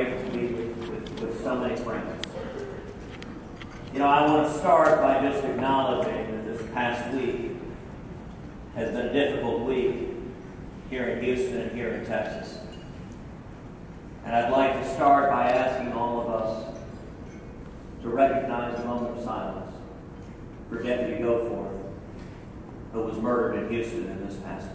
great to be with so many friends. You know, I want to start by just acknowledging that this past week has been a difficult week here in Houston and here in Texas. And I'd like to start by asking all of us to recognize a moment of silence for Deputy Goforth, who was murdered in Houston in this past week.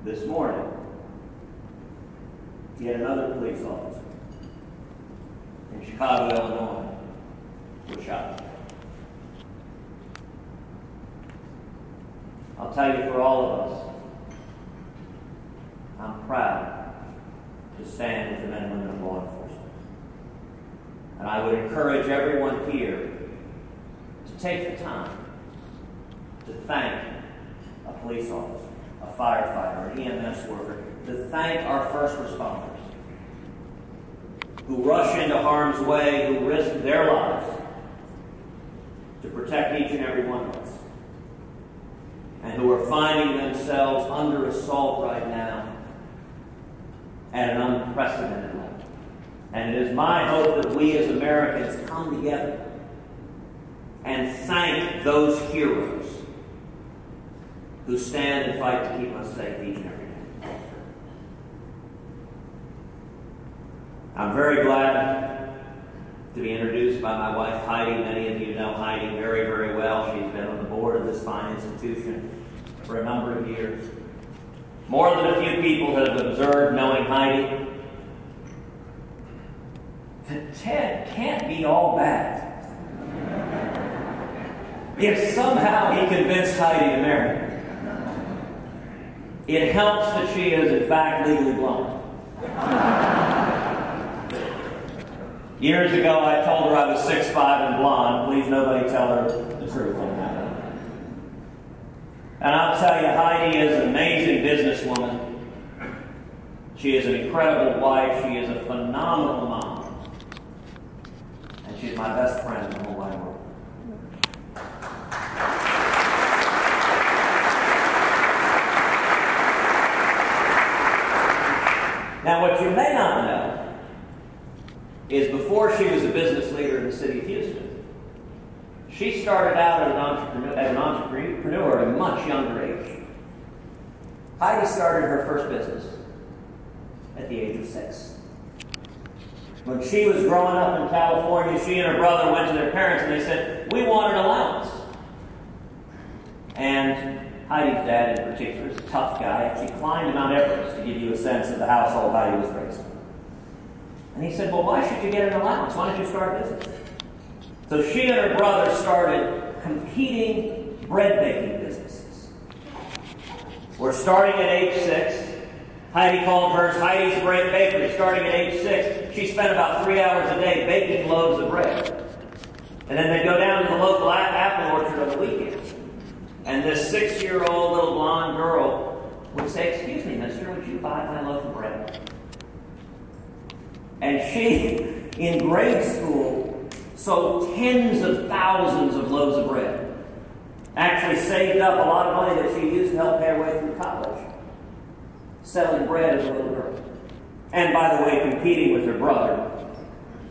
This morning, yet another police officer in Chicago, Illinois, was shot. I'll tell you, for all of us, I'm proud to stand with the men and women of law enforcement. And I would encourage everyone here to take the time to thank a police officer, a firefighter, an EMS worker, to thank our first responders who rush into harm's way, who risk their lives to protect each and every one of us, and who are finding themselves under assault right now at an unprecedented level. And it is my hope that we as Americans come together and thank those heroes who stand and fight to keep us safe each and every day. I'm very glad to be introduced by my wife, Heidi. Many of you know Heidi very, very well. She's been on the board of this fine institution for a number of years. More than a few people have observed knowing Heidi that Ted can't be all bad. If somehow he convinced Heidi to marry him, it helps that she is, in fact, legally blonde. Years ago, I told her I was 6'5" and blonde. Please, nobody tell her the truth on that. And I'll tell you, Heidi is an amazing businesswoman. She is an incredible wife. She is a phenomenal mom. And she's my best friend in the whole wide world. Now, what you may not know is before she was a business leader in the city of Houston, she started out as an entrepreneur at a much younger age. Heidi started her first business at the age of 6. When she was growing up in California, she and her brother went to their parents and they said, "We want an allowance." And Heidi's dad in particular is a tough guy. She climbed Mount Everest, to give you a sense of the household Heidi was raised in. And he said, "Well, why should you get an allowance? Why don't you start a business?" So she and her brother started competing bread baking businesses. We're starting at age 6. Heidi called hers Heidi's Bread Bakery. Starting at age 6, she spent about 3 hours a day baking loaves of bread. And then they'd go down to the local apple orchard on the weekend. And this 6-year-old little blonde girl would say, "Excuse me, mister, would you buy my loaf of bread?" And she, in grade school, sold tens of thousands of loaves of bread. Actually saved up a lot of money that she used to help pay her way through college, selling bread as a little girl. And, by the way, competing with her brother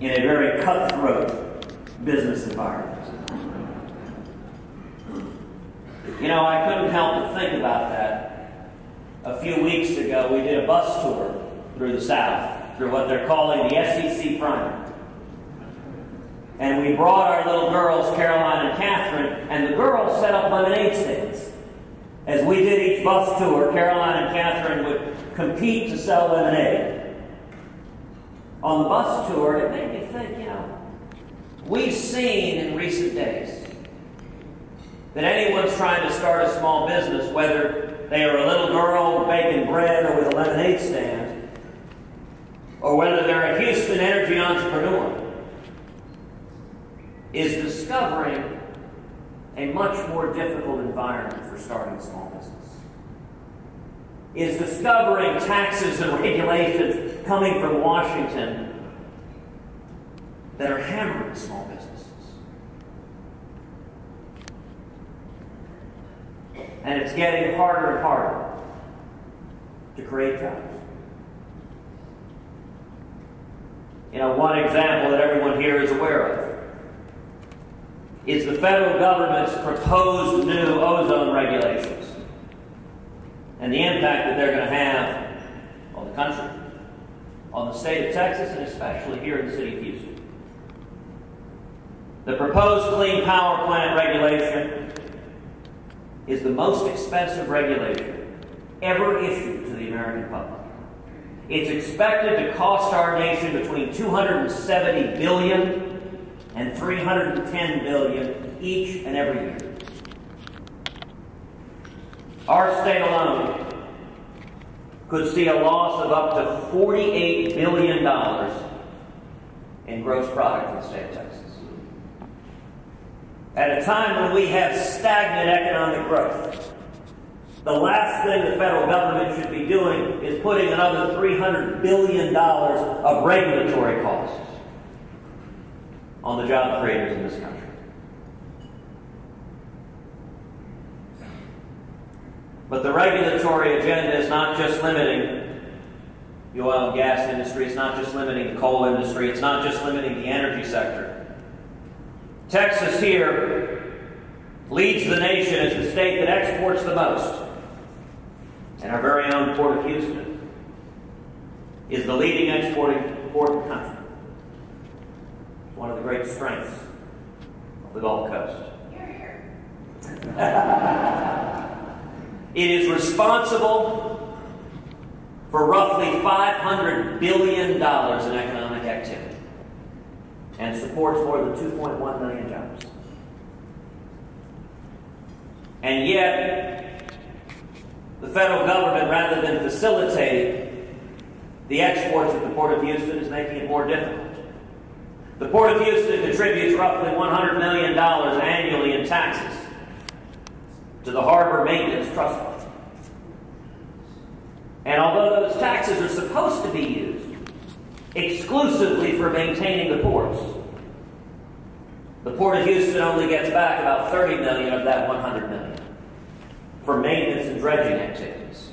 in a very cutthroat business environment. You know, I couldn't help but think about that. A few weeks ago, we did a bus tour through the South, through what they're calling the SEC Primary. And we brought our little girls, Caroline and Catherine, and the girls set up lemonade stands. As we did each bus tour, Caroline and Catherine would compete to sell lemonade. On the bus tour, it made me think, you know, we've seen in recent days that anyone's trying to start a small business, whether they are a little girl baking bread or with a lemonade stand, or whether they're a Houston energy entrepreneur, is discovering a much more difficult environment for for starting a small business. Is discovering taxes and regulations coming from Washington that are hammering small businesses. And it's getting harder and harder to create jobs. You know, one example that everyone here is aware of is the federal government's proposed new ozone regulations and the impact that they're going to have on the country, on the state of Texas, and especially here in the city of Houston. The proposed Clean Power Plant regulation is the most expensive regulation ever issued to the American public. It's expected to cost our nation between $270 billion and $310 billion each and every year. Our state alone could see a loss of up to $48 billion in gross product for the state of Texas. At a time when we have stagnant economic growth, the last thing the federal government should be doing is putting another $300 billion of regulatory costs on the job creators in this country. But the regulatory agenda is not just limiting the oil and gas industry, it's not just limiting the coal industry, it's not just limiting the energy sector. Texas here leads the nation as the state that exports the most. And our very own Port of Houston is the leading exporting port in the country. It's one of the great strengths of the Gulf Coast. It is responsible for roughly $500 billion in economic activity and supports more than 2.1 million jobs. And yet, the federal government, rather than facilitating the exports at the Port of Houston, is making it more difficult. The Port of Houston contributes roughly $100 million annually in taxes to the Harbor Maintenance Trust Fund. And although those taxes are supposed to be used exclusively for maintaining the ports, the Port of Houston only gets back about $30 million of that $100 million for maintenance and dredging activities.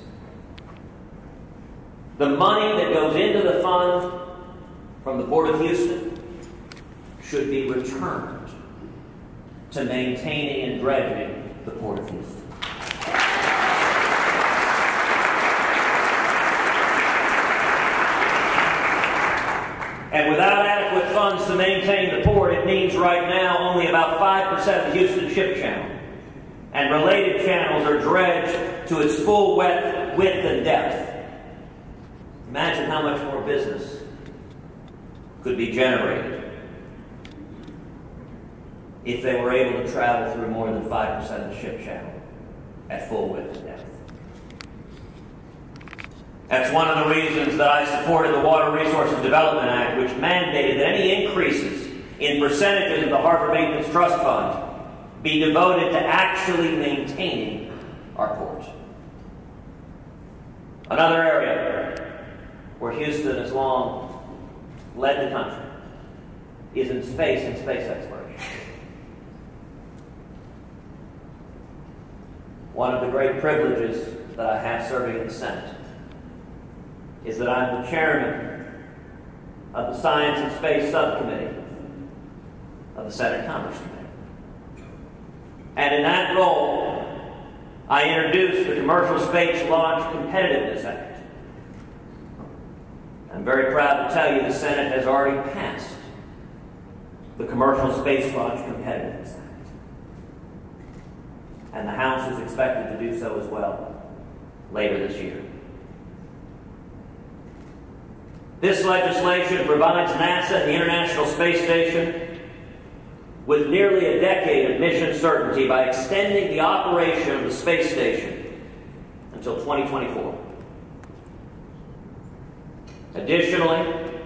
The money that goes into the fund from the Port of Houston should be returned to maintaining and dredging the Port of Houston. And without adequate funds to maintain the port, it means right now only about 5% of the Houston Ship Channel and related channels are dredged to its full width and depth. Imagine how much more business could be generated if they were able to travel through more than 5% of the ship channel at full width and depth. That's one of the reasons that I supported the Water Resources Development Act, which mandated that any increases in percentages of the Harbor Maintenance Trust Fund be devoted to actually maintaining our port. Another area where Houston has long led the country is in space and space exploration. One of the great privileges that I have serving in the Senate is that I'm the chairman of the Science and Space Subcommittee of the Senate Commerce Committee. And in that role, I introduced the Commercial Space Launch Competitiveness Act. I'm very proud to tell you the Senate has already passed the Commercial Space Launch Competitiveness Act. And the House is expected to do so as well later this year. This legislation provides NASA and the International Space Station with nearly a decade of mission certainty by extending the operation of the space station until 2024. Additionally,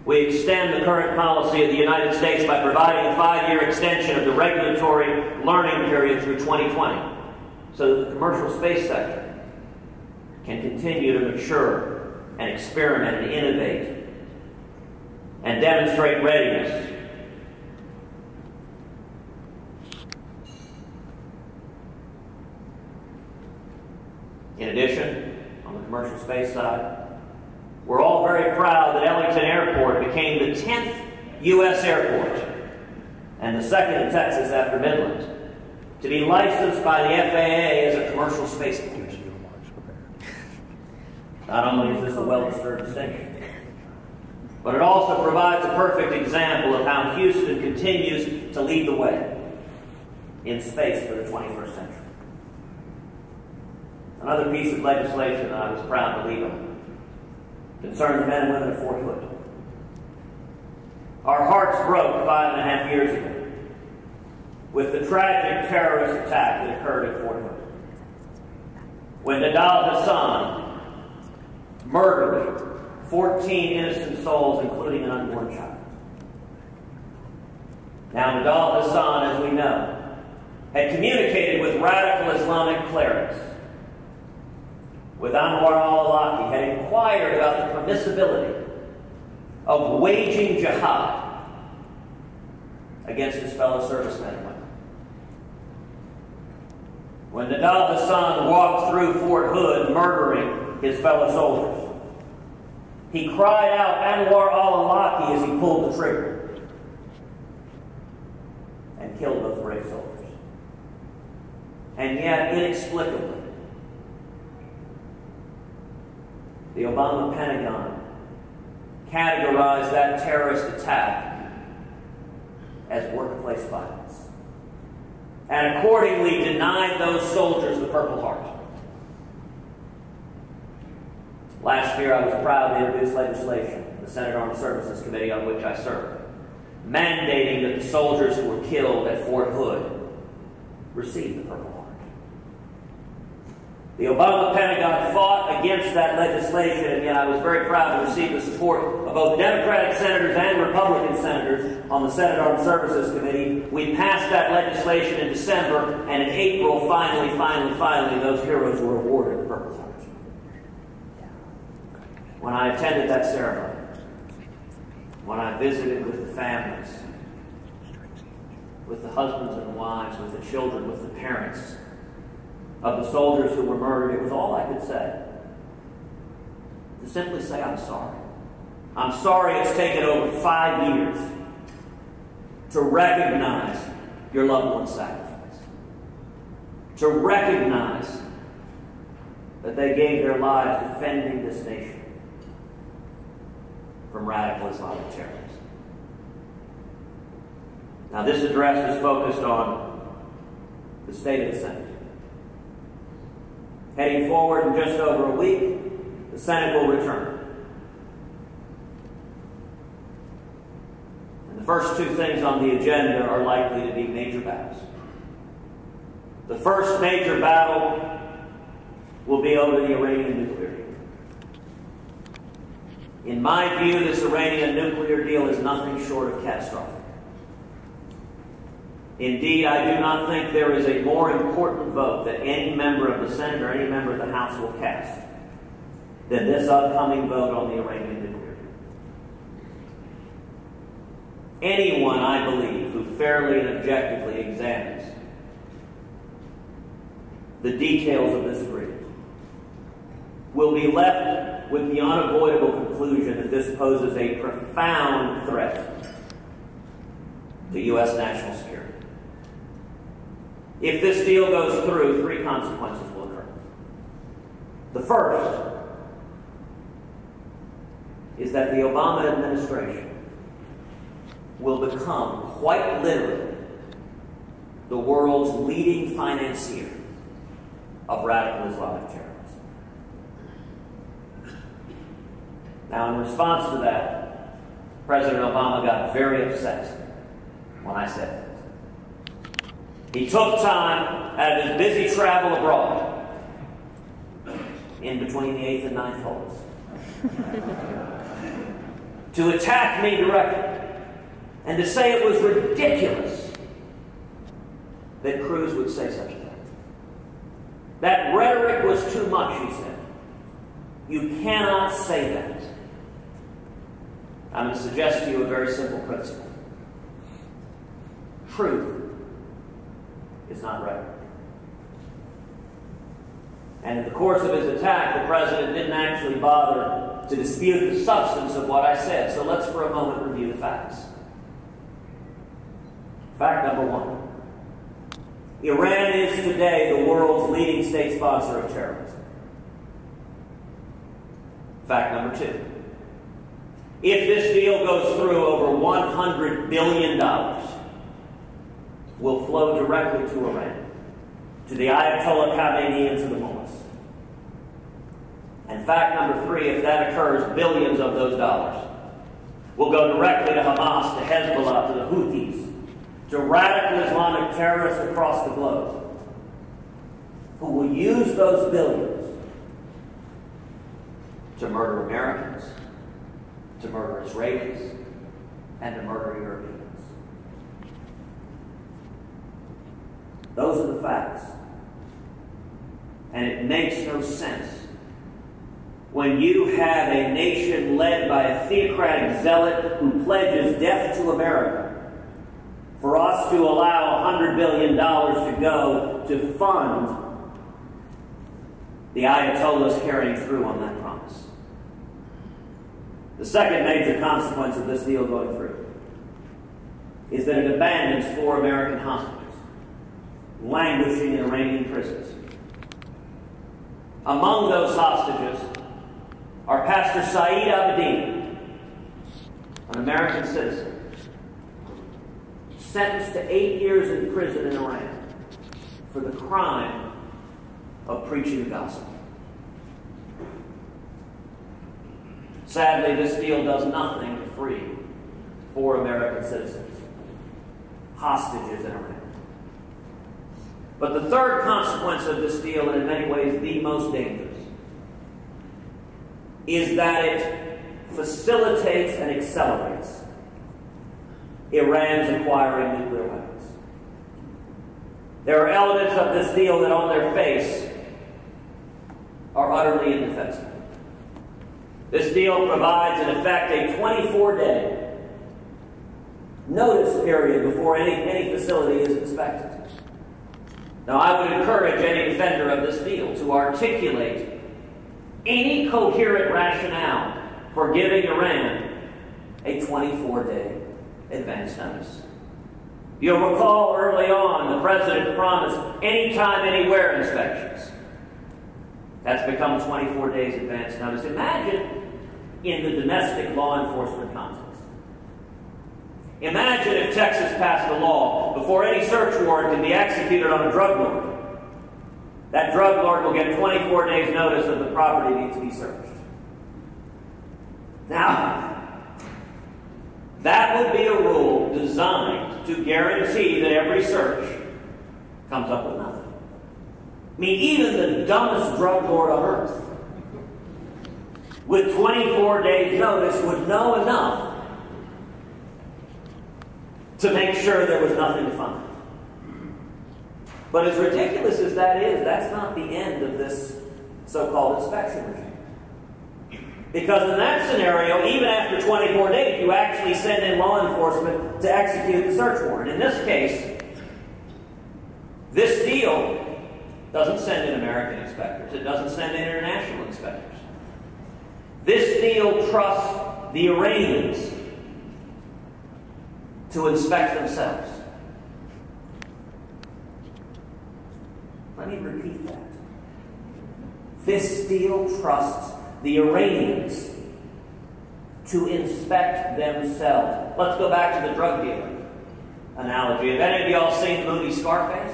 We extend the current policy of the United States by providing a 5-year extension of the regulatory learning period through 2020 so that the commercial space sector can continue to mature and experiment and innovate and demonstrate readiness. In addition, on the commercial space side, we're all very proud that Ellington Airport became the 10th U.S. airport and the second in Texas after Midland to be licensed by the FAA as a commercial spaceport. Not only is this a well-deserved distinction, but it also provides a perfect example of how Houston continues to lead the way in space for the 21st century. Another piece of legislation that I was proud to lead on concerned the men and women of Fort Hood. Our hearts broke 5.5 years ago with the tragic terrorist attack that occurred at Fort Hood, when Nidal Hassan murdered 14 innocent souls, including an unborn child. Now, Nidal Hassan, as we know, had communicated with radical Islamic clerics, with Anwar al-Awlaki, had inquired about the permissibility of waging jihad against his fellow servicemen and women. When Nidal Hassan walked through Fort Hood murdering his fellow soldiers, he cried out Anwar al-Awlaki as he pulled the trigger and killed those brave soldiers. And yet, inexplicably, the Obama Pentagon categorized that terrorist attack as workplace violence and accordingly denied those soldiers the Purple Heart. Last year, I was proud to introduce legislation, the Senate Armed Services Committee on which I serve, mandating that the soldiers who were killed at Fort Hood receive the Purple Heart. The Obama Pentagon fought against that legislation, and yet I was very proud to receive the support of both Democratic senators and Republican senators on the Senate Armed Services Committee. We passed that legislation in December, and in April, finally, those heroes were awarded the Purple Heart. When I attended that ceremony, when I visited with the families, with the husbands and the wives, with the children, with the parents of the soldiers who were murdered, it was all I could say. To simply say, I'm sorry. I'm sorry it's taken over 5 years to recognize your loved one's sacrifice. To recognize that they gave their lives defending this nation from radical Islamic terrorism. Now, this address is focused on the state of the Senate. Heading forward in just over a week, the Senate will return. And the first two things on the agenda are likely to be major battles. The first major battle will be over the Iranian nuclear deal. In my view, this Iranian nuclear deal is nothing short of catastrophic. Indeed, I do not think there is a more important vote that any member of the Senate or any member of the House will cast than this upcoming vote on the Iranian nuclear deal. Anyone, I believe, who fairly and objectively examines the details of this agreement will be left with the unavoidable conclusion that this poses a profound threat to U.S. national security. If this deal goes through, three consequences will occur. The first is that the Obama administration will become, quite literally, the world's leading financier of radical Islamic terrorism. Now, in response to that, President Obama got very upset when I said that. He took time out of his busy travel abroad, in between the 8th and 9th holes, to attack me directly and to say it was ridiculous that Cruz would say such a thing. That rhetoric was too much, he said. You cannot say that. I'm going to suggest to you a very simple principle. Truth is not rhetoric. And in the course of his attack, the president didn't actually bother to dispute the substance of what I said. So let's for a moment review the facts. Fact number one. Iran is today the world's leading state sponsor of terrorism. Fact number two. If this deal goes through, over $100 billion will flow directly to Iran, to the Ayatollah Khamenei and to the mullahs. And fact number three, if that occurs, billions of those dollars will go directly to Hamas, to Hezbollah, to the Houthis, to radical Islamic terrorists across the globe, who will use those billions to murder Americans, to murder Israelis, and to murder Europeans. Those are the facts. And it makes no sense when you have a nation led by a theocratic zealot who pledges death to America, for us to allow $100 billion to go to fund the Ayatollahs carrying through on that promise. The second major consequence of this deal going through is that it abandons 4 American hostages languishing in Iranian prisons. Among those hostages are Pastor Saeed Abedin, an American citizen, sentenced to 8 years in prison in Iran for the crime of preaching the gospel. Sadly, this deal does nothing to free 4 American citizens, hostages in Iran. But the third consequence of this deal, and in many ways the most dangerous, is that it facilitates and accelerates Iran's acquiring nuclear weapons. There are elements of this deal that on their face are utterly indefensible. This deal provides, in effect, a 24-day notice period before any facility is inspected. Now, I would encourage any defender of this deal to articulate any coherent rationale for giving Iran a 24-day advance notice. You'll recall early on the president promised anytime, anywhere inspections. That's become 24 days advance notice. Imagine in the domestic law enforcement context. Imagine if Texas passed a law before any search warrant can be executed on a drug lord. That drug lord will get 24 days notice that the property needs to be searched. Now, that would be a rule designed to guarantee that every search comes up with nothing. I mean, even the dumbest drug lord on earth, with 24 days notice, would know enough to make sure there was nothing to find. But as ridiculous as that is, that's not the end of this so-called inspection regime. Because in that scenario, even after 24 days, you actually send in law enforcement to execute the search warrant. In this case, this deal doesn't send in American inspectors. It doesn't send in international inspectors. This deal trusts the Iranians to inspect themselves. Let me repeat that. This deal trusts the Iranians to inspect themselves. Let's go back to the drug dealer analogy. Have any of y'all seen the movie Scarface?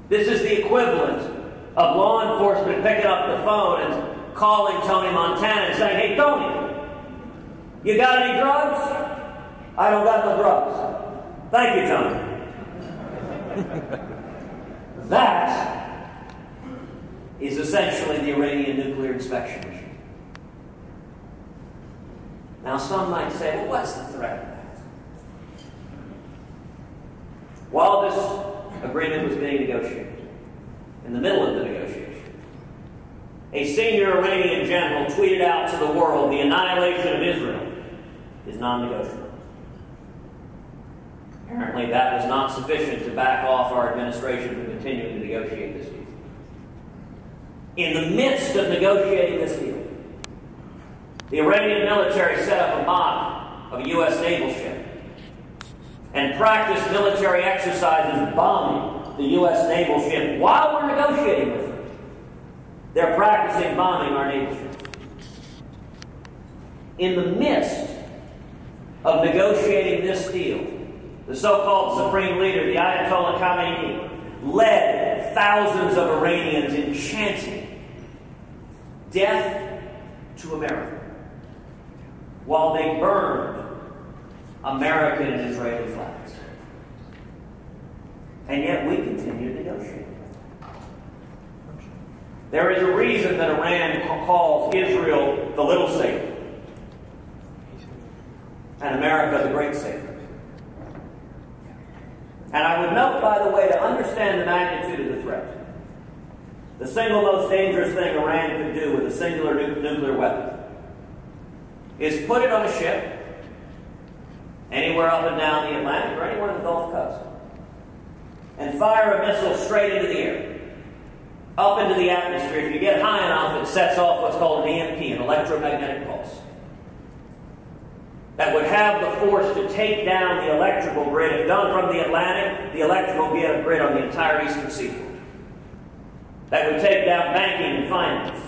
This is the equivalent of law enforcement picking up the phone and calling Tony Montana and saying, "Hey, Tony, you got any drugs?" "I don't got no drugs." "Thank you, Tony." That is essentially the Iranian nuclear inspection regime. Now, some might say, well, what's the threat of that? While this agreement was being negotiated, in the middle of the negotiation, a senior Iranian general tweeted out to the world, the annihilation of Israel is non-negotiable. Apparently, that was not sufficient to back off our administration from continuing to negotiate this deal. In the midst of negotiating this deal, the Iranian military set up a mock of a U.S. naval ship and practiced military exercises bombing the U.S. naval ship while we're negotiating with them. They're practicing bombing our naval ship. In the midst of negotiating this deal, the so-called supreme leader, the Ayatollah Khamenei, led thousands of Iranians in chanting death to America while they burned American and Israeli flags. And yet we continue to negotiate. There is a reason that Iran calls Israel the little Satan and America the great Satan. And I would note, by the way, to understand the magnitude of the threat, the single most dangerous thing Iran could do with a singular nuclear weapon is put it on a ship anywhere up and down the Atlantic or anywhere in the Gulf Coast and fire a missile straight into the air, up into the atmosphere. If you get high enough, it sets off what's called an EMP, an electromagnetic pulse, that would have the force to take down the electrical grid. If done from the Atlantic, the electrical grid on the entire eastern seaboard. That would take down banking and finance.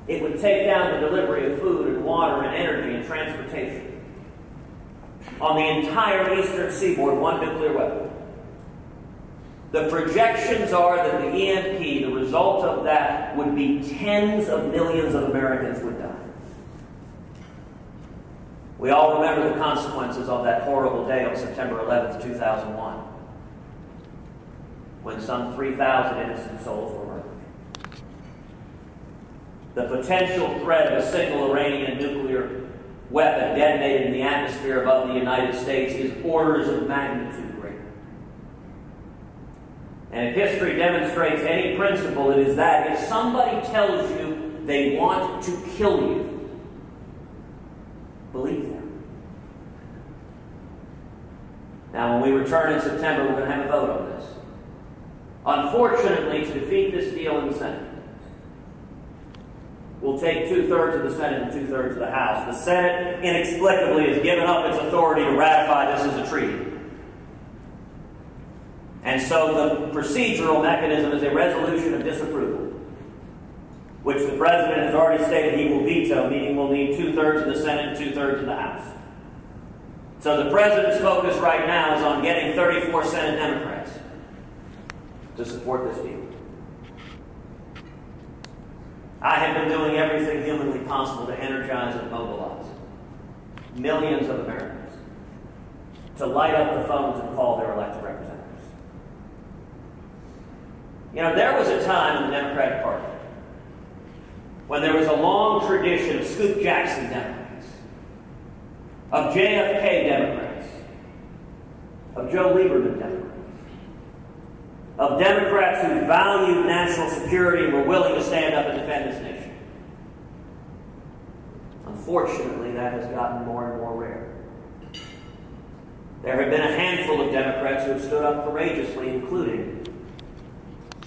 It would take down the delivery of food and water and energy and transportation. On the entire eastern seaboard, one nuclear weapon. The projections are that the EMP, the result of that, would be tens of millions of Americans would die. We all remember the consequences of that horrible day on September 11th, 2001, when some 3,000 innocent souls were murdered. The potential threat of a single Iranian nuclear weapon detonated in the atmosphere above the United States is orders of magnitude greater. And if history demonstrates any principle, it is that if somebody tells you they want to kill you, believe them. Now, when we return in September, we're going to have a vote on this. Unfortunately, to defeat this deal in the Senate, we'll take 2/3 of the Senate and 2/3 of the House. The Senate, inexplicably, has given up its authority to ratify this as a treaty. And so the procedural mechanism is a resolution of disapproval, which the President has already stated he will veto, meaning we'll need 2/3 of the Senate and 2/3 of the House. So the President's focus right now is on getting 34 Senate Democrats to support this deal. I have been doing everything humanly possible to energize and mobilize millions of Americans to light up the phones and call their elected representatives. You know, there was a time in the Democratic Party when there was a long tradition of Scoop Jackson Democrats, of JFK Democrats, of Joe Lieberman Democrats, of Democrats who valued national security and were willing to stand up and defend this nation. Unfortunately, that has gotten more and more rare. There have been a handful of Democrats who have stood up courageously, including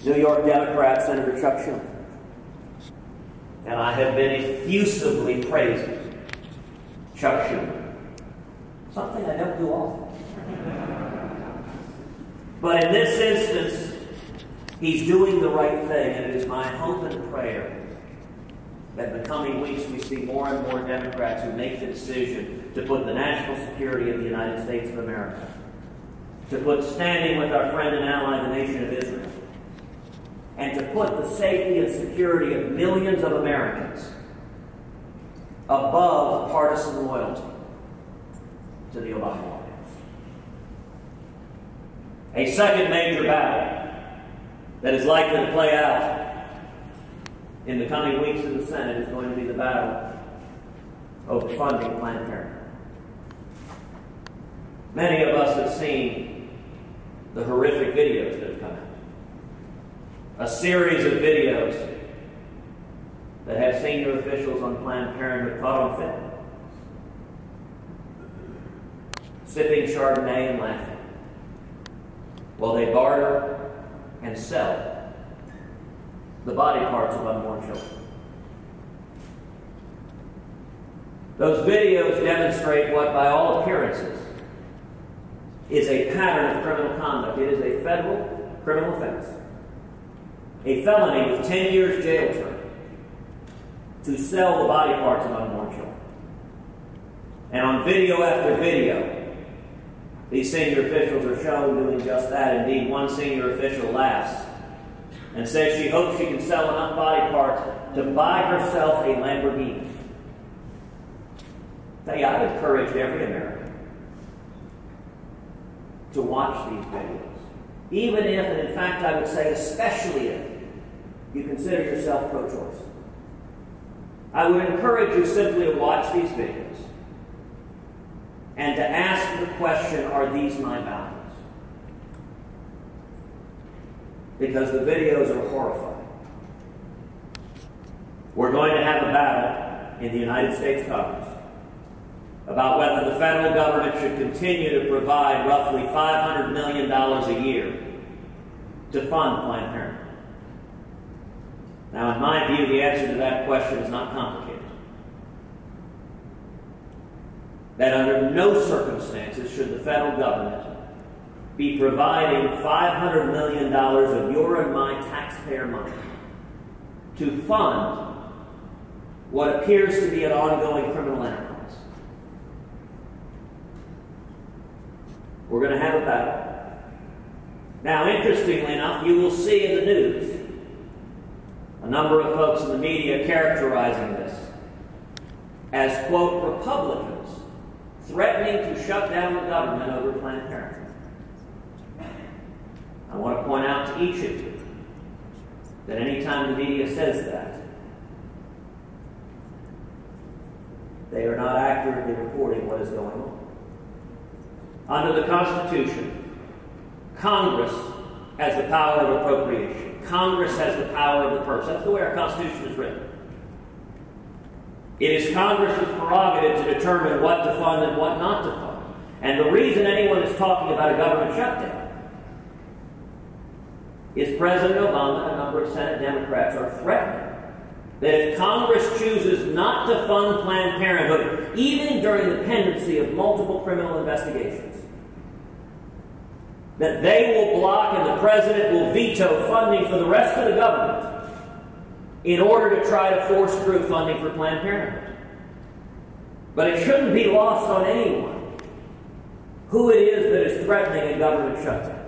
New York Democrat Senator Chuck Schumer. And I have been effusively praising Chuck Schumer. Something I don't do often. But in this instance, he's doing the right thing, and it is my hope and prayer that in the coming weeks we see more and more Democrats who make the decision to put the national security of the United States of America, to put standing with our friend and ally, the nation of Israel, and to put the safety and security of millions of Americans above partisan loyalty to the Obama White House. A second major battle that is likely to play out in the coming weeks in the Senate is going to be the battle over funding Planned Parenthood. Many of us have seen the horrific videos that have come out. A series of videos that have senior officials on Planned Parenthood caught on film, sipping Chardonnay and laughing, while they barter and sell the body parts of unborn children. Those videos demonstrate what, by all appearances, is a pattern of criminal conduct. It is a federal criminal offense, a felony with 10 years jail term, to sell the body parts of unborn children. And on video after video, these senior officials are shown doing just that. Indeed, one senior official laughs and says she hopes she can sell enough body parts to buy herself a Lamborghini. I encourage every American to watch these videos, even if, and in fact I would say especially if, you consider yourself pro-choice. I would encourage you simply to watch these videos and to ask the question, are these my values? Because the videos are horrifying. We're going to have a battle in the United States Congress about whether the federal government should continue to provide roughly $500 million a year to fund Planned Parenthood. Now, in my view, the answer to that question is not complicated. That under no circumstances should the federal government be providing $500 million of your and my taxpayer money to fund what appears to be an ongoing criminal enterprise. We're going to have a battle. Now, interestingly enough, you will see in the news a number of folks in the media characterizing this as, quote, Republicans threatening to shut down the government over Planned Parenthood. I want to point out to each of you that any time the media says that, they are not accurately reporting what is going on. Under the Constitution, Congress has the power of appropriation. Congress has the power of the purse. That's the way our Constitution is written. It is Congress's prerogative to determine what to fund and what not to fund. And the reason anyone is talking about a government shutdown is President Obama and a number of Senate Democrats are threatening that if Congress chooses not to fund Planned Parenthood, even during the pendency of multiple criminal investigations, that they will block and the president will veto funding for the rest of the government in order to try to force through funding for Planned Parenthood. But it shouldn't be lost on anyone who it is that is threatening a government shutdown.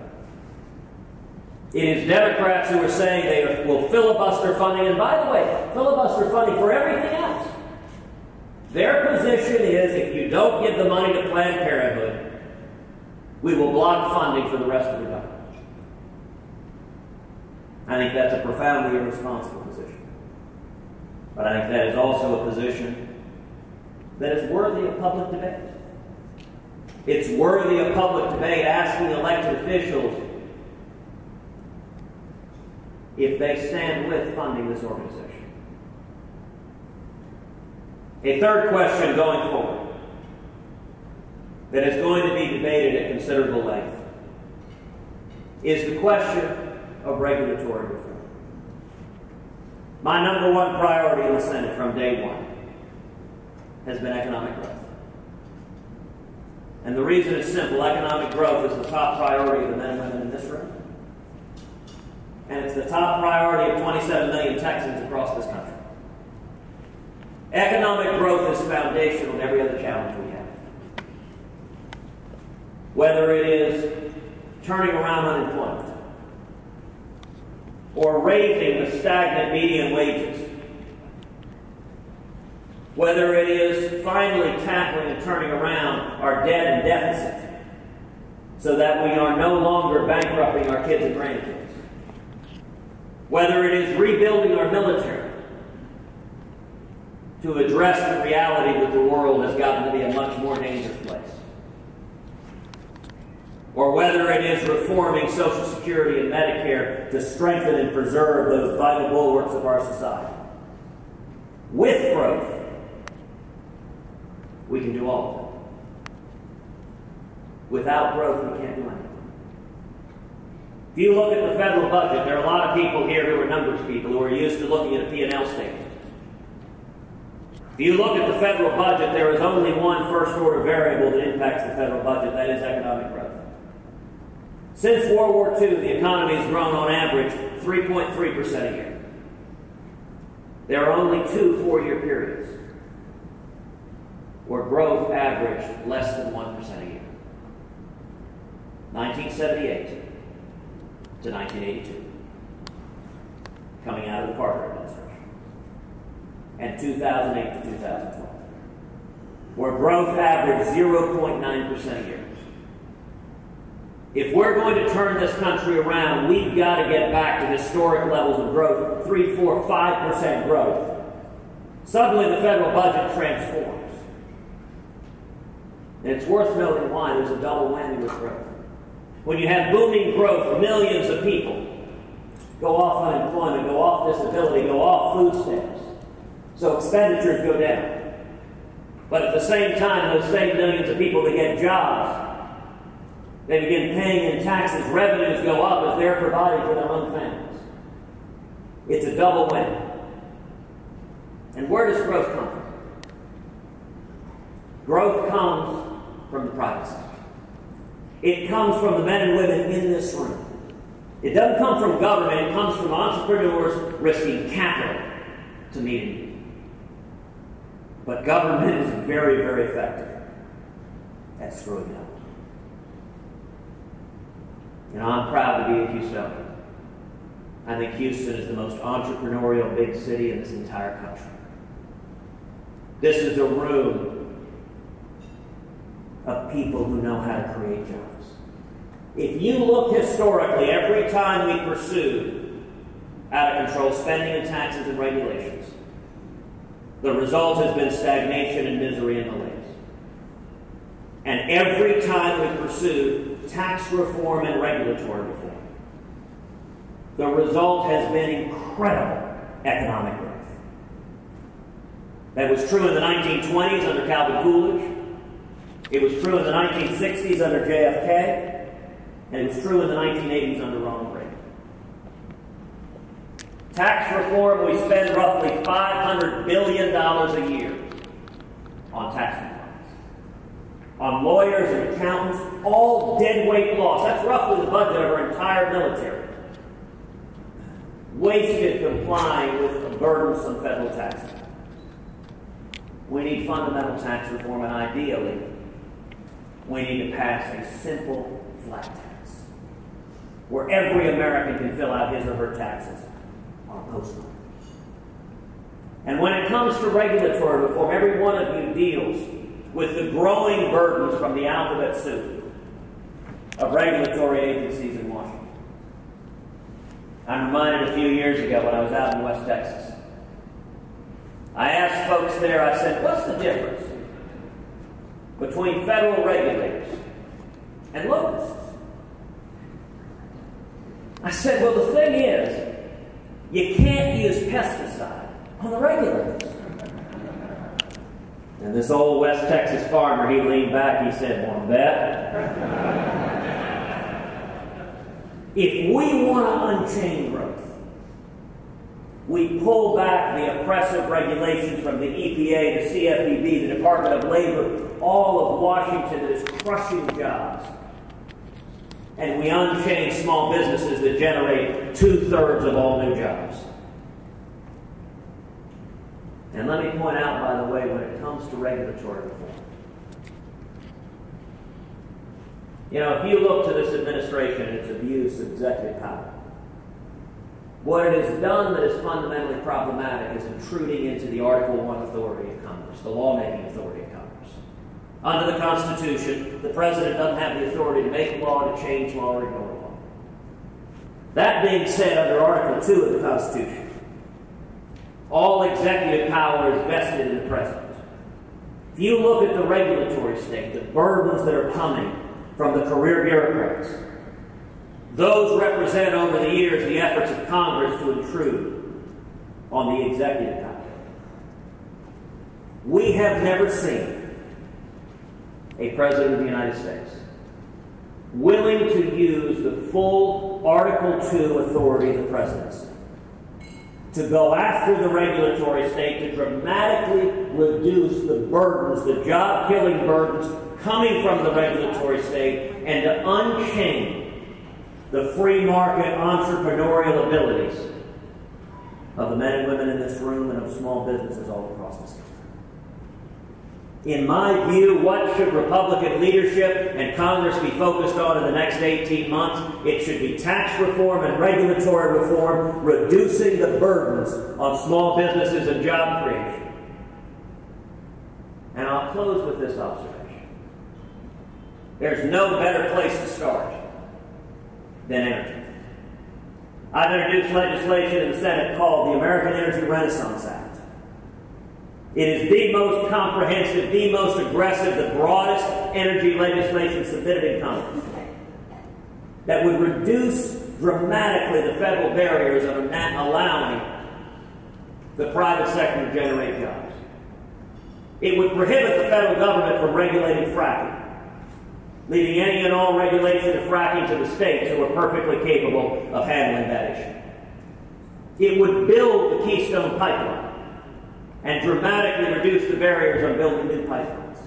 It is Democrats who are saying they will filibuster funding, and by the way, filibuster funding for everything else. Their position is, if you don't give the money to Planned Parenthood, we will block funding for the rest of the government. I think that's a profoundly irresponsible position. But I think that is also a position that is worthy of public debate. It's worthy of public debate asking elected officials if they stand with funding this organization. A third question going forward that is going to be debated at considerable length is the question of regulatory reform. My number one priority in the Senate from day one has been economic growth. And the reason is simple. Economic growth is the top priority of the men and women in this room. And it's the top priority of 27 million Texans across this country. Economic growth is foundational in every other challenge we have. Whether it is turning around unemployment or raising the stagnant median wages, whether it is finally tackling and turning around our debt and deficit so that we are no longer bankrupting our kids and grandkids, whether it is rebuilding our military, to address the reality that the world has gotten to be a much more dangerous place. Or whether it is reforming Social Security and Medicare to strengthen and preserve those vital bulwarks of our society. With growth, we can do all of it. Without growth, we can't do anything. If you look at the federal budget, there are a lot of people here who are numbers people who are used to looking at a P&L statement. If you look at the federal budget, there is only one first-order variable that impacts the federal budget, that is economic growth. Since World War II, the economy has grown on average 3.3% a year. There are only 2 4-year periods where growth averaged less than 1% a year. 1978 to 1982, coming out of the Carter administration, and 2008 to 2012, where growth averaged 0.9% a year. If we're going to turn this country around, we've got to get back to historic levels of growth, 3, 4, 5% growth. Suddenly the federal budget transforms. And it's worth noting why there's a double whammy with growth. When you have booming growth, millions of people go off unemployment, go off disability, go off food stamps. So expenditures go down. But at the same time, those same millions of people that get jobs, they begin paying in taxes, revenues go up as they're providing for their own families. It's a double win. And where does growth come from? Growth comes from the private sector. It comes from the men and women in this room. It doesn't come from government, it comes from entrepreneurs risking capital to meet a need. But government is very, very effective at screwing up. You know, I'm proud to be a Houstonian. I think Houston is the most entrepreneurial big city in this entire country. This is a room of people who know how to create jobs. If you look historically, every time we pursued out-of-control spending and taxes and regulations, the result has been stagnation and misery and malaise. And every time we pursued tax reform and regulatory reform, the result has been incredible economic growth. That was true in the 1920s under Calvin Coolidge. It was true in the 1960s under JFK. And it was true in the 1980s under Ronald Reagan. Tax reform, we spend roughly $500 billion a year on tax compliance. On lawyers and accountants, all deadweight loss. That's roughly the budget of our entire military. Wasted complying with a burdensome federal tax. We need fundamental tax reform, and ideally, we need to pass a simple flat tax, where every American can fill out his or her taxes on a postmark. And when it comes to regulatory reform, every one of you deals with the growing burdens from the alphabet soup of regulatory agencies in Washington. I'm reminded a few years ago when I was out in West Texas. I asked folks there, I said, what's the difference between federal regulators and locusts? I said, well, the thing is, you can't use pesticide on the regulators. And this old West Texas farmer, he leaned back, he said, want to bet? If we want to unchain growth, we pull back the oppressive regulations from the EPA, the CFPB, the Department of Labor, all of Washington that is crushing jobs. And we unchain small businesses that generate 2/3 of all new jobs. And let me point out, by the way, when it comes to regulatory reform, you know, if you look to this administration and its abuse of executive power, what it has done that is fundamentally problematic is intruding into the Article I authority of Congress, the lawmaking authority of Congress. Under the Constitution, the President doesn't have the authority to make law, to change law, or ignore law. That being said, under Article II of the Constitution, All executive power is vested in the president. If you look at the regulatory state, the burdens that are coming from the career bureaucrats, those represent over the years the efforts of Congress to intrude on the executive power. We have never seen a president of the United States willing to use the full Article II authority of the presidency to go after the regulatory state to dramatically reduce the burdens, the job-killing burdens coming from the regulatory state, and to unchain the free market entrepreneurial abilities of the men and women in this room and of small businesses all across this country. In my view, what should Republican leadership and Congress be focused on in the next 18 months? It should be tax reform and regulatory reform, reducing the burdens on small businesses and job creation. And I'll close with this observation. There's no better place to start than energy. I've introduced legislation in the Senate called the American Energy Renaissance Act. It is the most comprehensive, the most aggressive, the broadest energy legislation submitted in Congress that would reduce dramatically the federal barriers of allowing the private sector to generate jobs. It would prohibit the federal government from regulating fracking, leaving any and all regulation of fracking to the states who are perfectly capable of handling that issue. It would build the Keystone Pipeline and dramatically reduce the barriers on building new pipelines.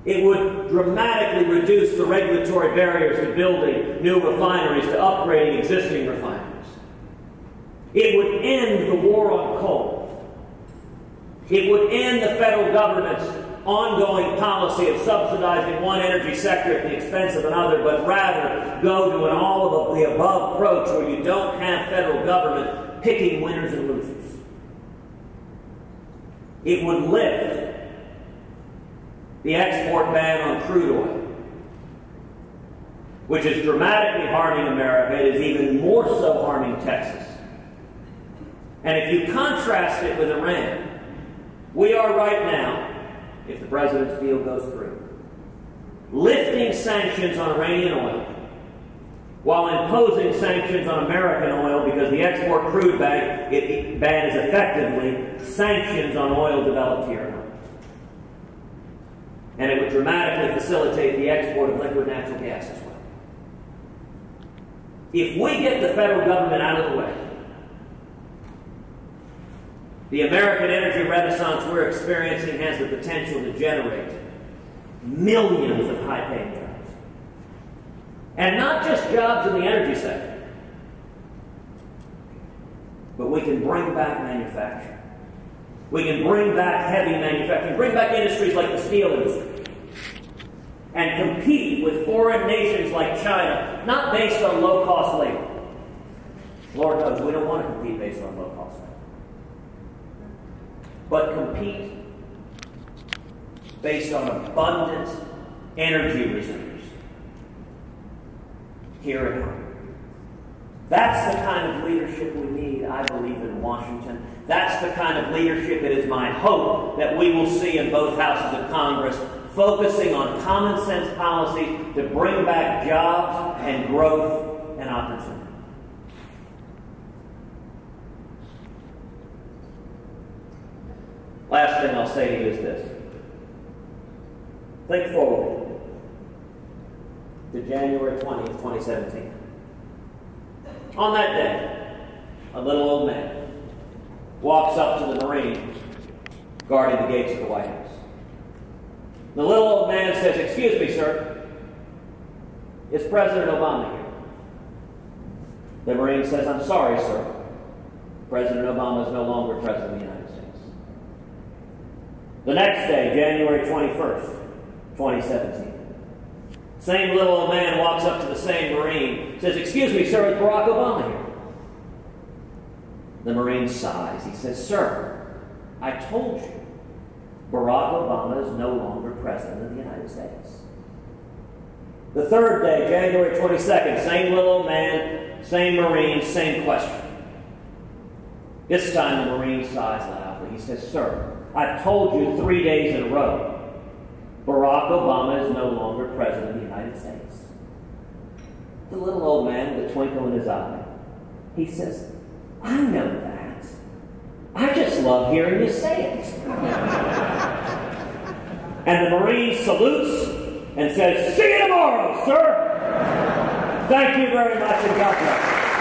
It would dramatically reduce the regulatory barriers to building new refineries, to upgrading existing refineries. It would end the war on coal. It would end the federal government's ongoing policy of subsidizing one energy sector at the expense of another, but rather go to an all-of-the-above approach where you don't have federal government picking winners and losers. It would lift the export ban on crude oil, which is dramatically harming America. It is even more so harming Texas. And if you contrast it with Iran, we are right now, if the president's deal goes through, lifting sanctions on Iranian oil while imposing sanctions on American oil because the export crude ban is effectively sanctions on oil developed here. And it would dramatically facilitate the export of liquid natural gas as well. If we get the federal government out of the way, the American energy renaissance we're experiencing has the potential to generate millions of high-paying jobs. And not just jobs in the energy sector, but we can bring back manufacturing. We can bring back heavy manufacturing, bring back industries like the steel industry, and compete with foreign nations like China, not based on low-cost labor. Lord knows we don't want to compete based on low-cost labor, but compete based on abundant energy reserves here at home. That's the kind of leadership we need, I believe, in Washington. That's the kind of leadership it is my hope that we will see in both houses of Congress, focusing on common sense policies to bring back jobs and growth and opportunity. Last thing I'll say to you is this. Think forward to January 20th, 2017. On that day, a little old man walks up to the Marine guarding the gates of the White House. The little old man says, "Excuse me, sir, is President Obama here?" The Marine says, "I'm sorry, sir. President Obama is no longer President of the United States." The next day, January 21st, 2017. Same little old man walks up to the same Marine, says, "Excuse me, sir, is Barack Obama here?" The Marine sighs. He says, "Sir, I told you, Barack Obama is no longer President of the United States." The third day, January 22nd, same little old man, same Marine, same question. This time the Marine sighs loudly. He says, "Sir, I've told you 3 days in a row, Barack Obama is no longer president of the United States." The little old man with a twinkle in his eye, he says, "I know that. I just love hearing you say it." And the Marine salutes and says, "See you tomorrow, sir." Thank you very much, and God bless.